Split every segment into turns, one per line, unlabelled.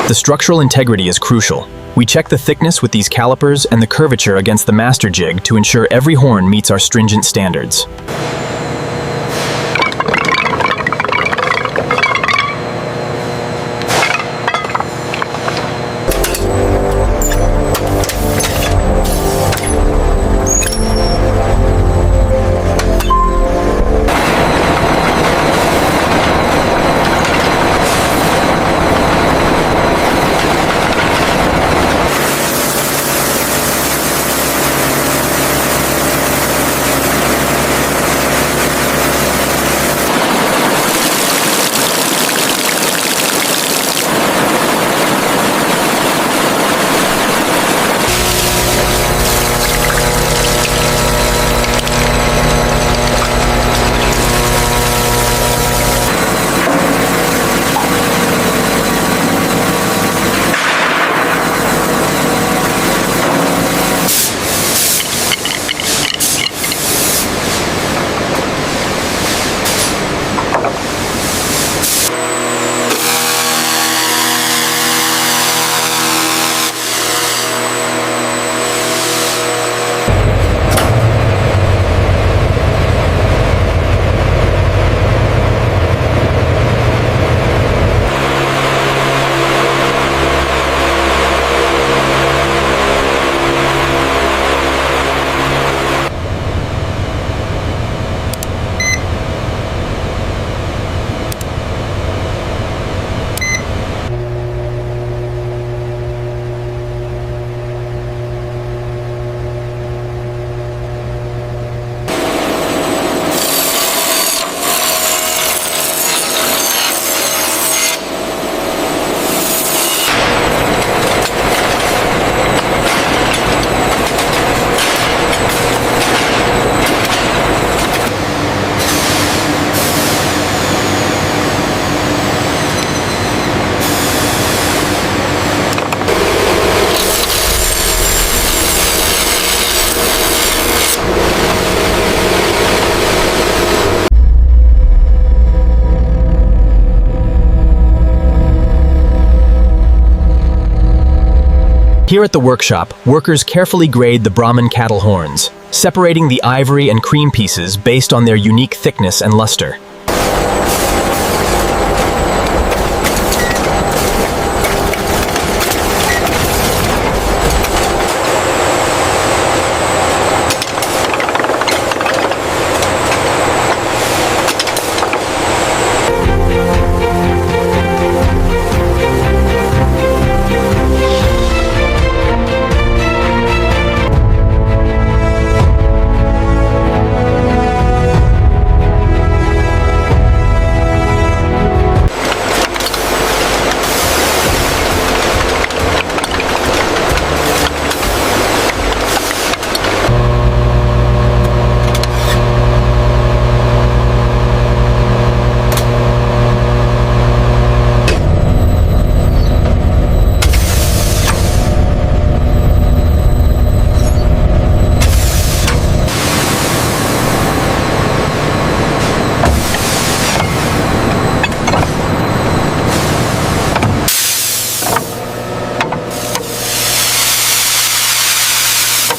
The structural integrity is crucial. We check the thickness with these calipers and the curvature against the master jig to ensure every horn meets our stringent standards. Here at the workshop, workers carefully grade the Brahman cattle horns, separating the ivory and cream pieces based on their unique thickness and luster.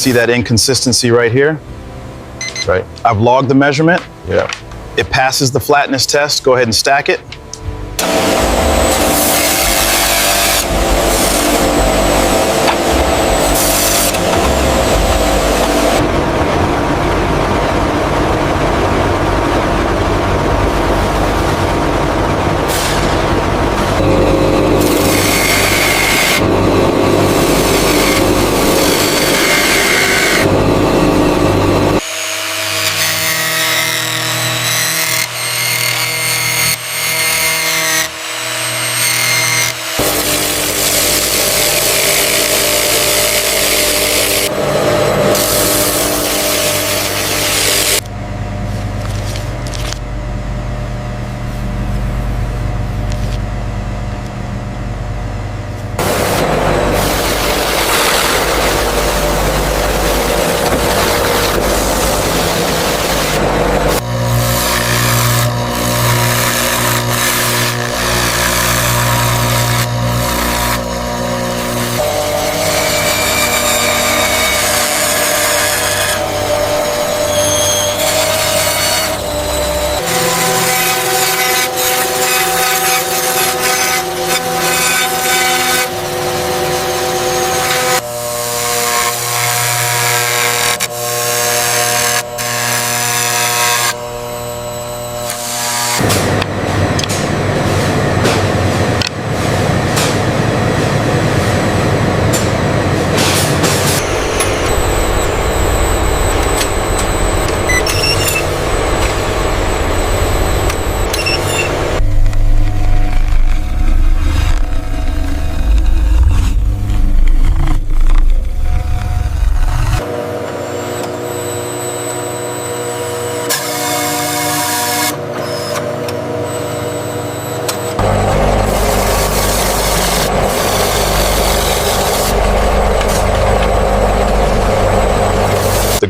See that inconsistency right here? Right. I've logged the measurement. Yeah. It passes the flatness test. Go ahead and stack it.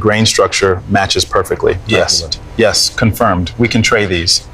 grain structure matches perfectly. Yes. Yes, confirmed. We can tray these.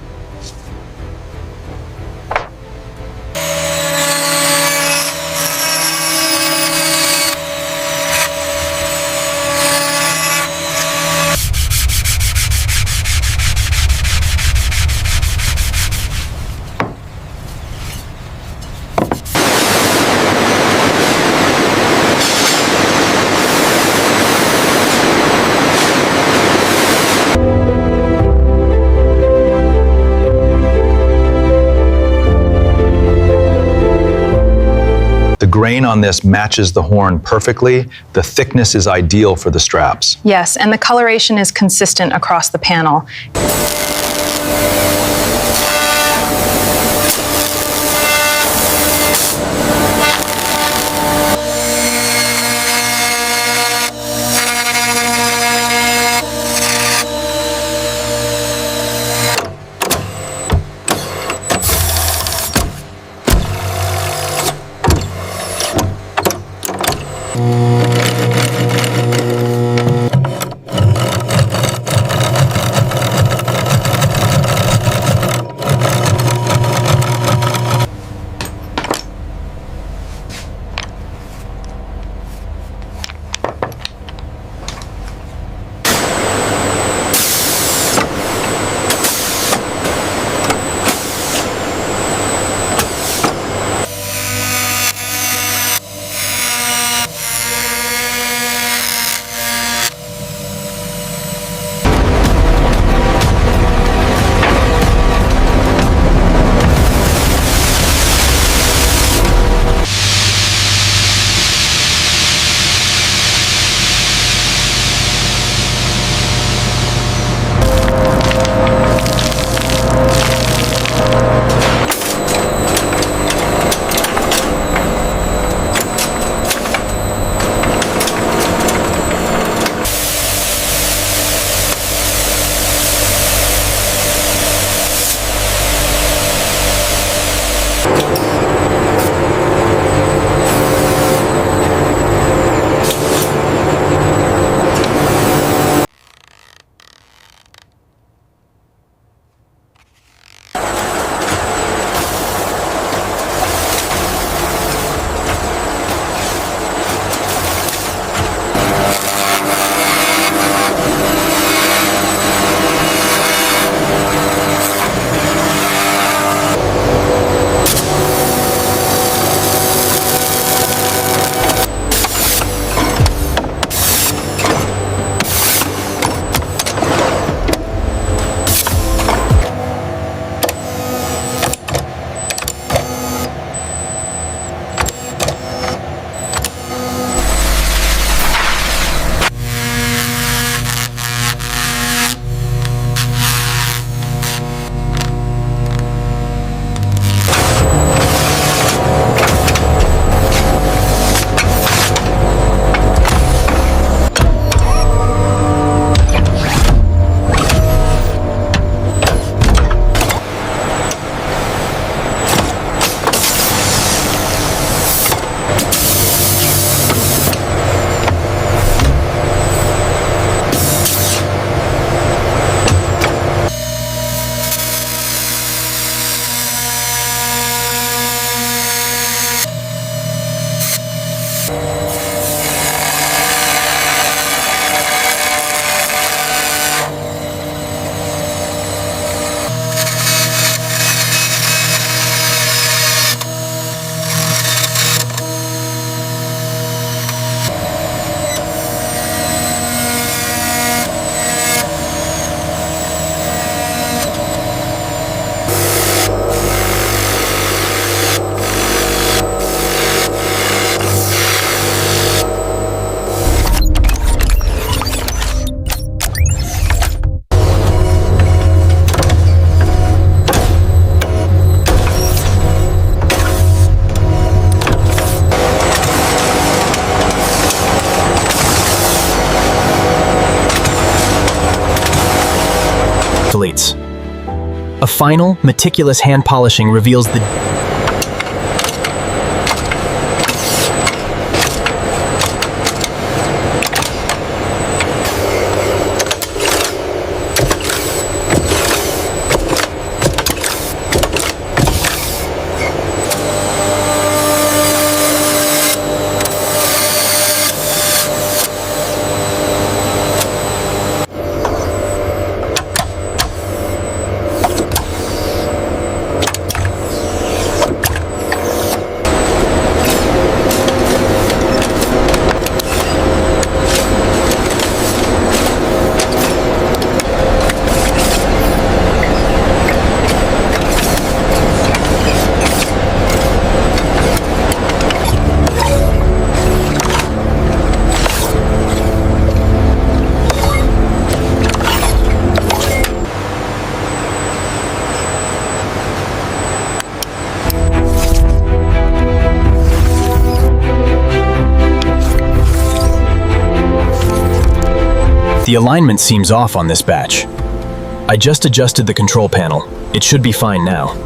The grain on this matches the horn perfectly. The thickness is ideal for the straps.
Yes, and the coloration is consistent across the panel.
Deletes. A final, meticulous hand polishing reveals the The alignment seems off on this batch. I just adjusted the control panel. It should be fine now.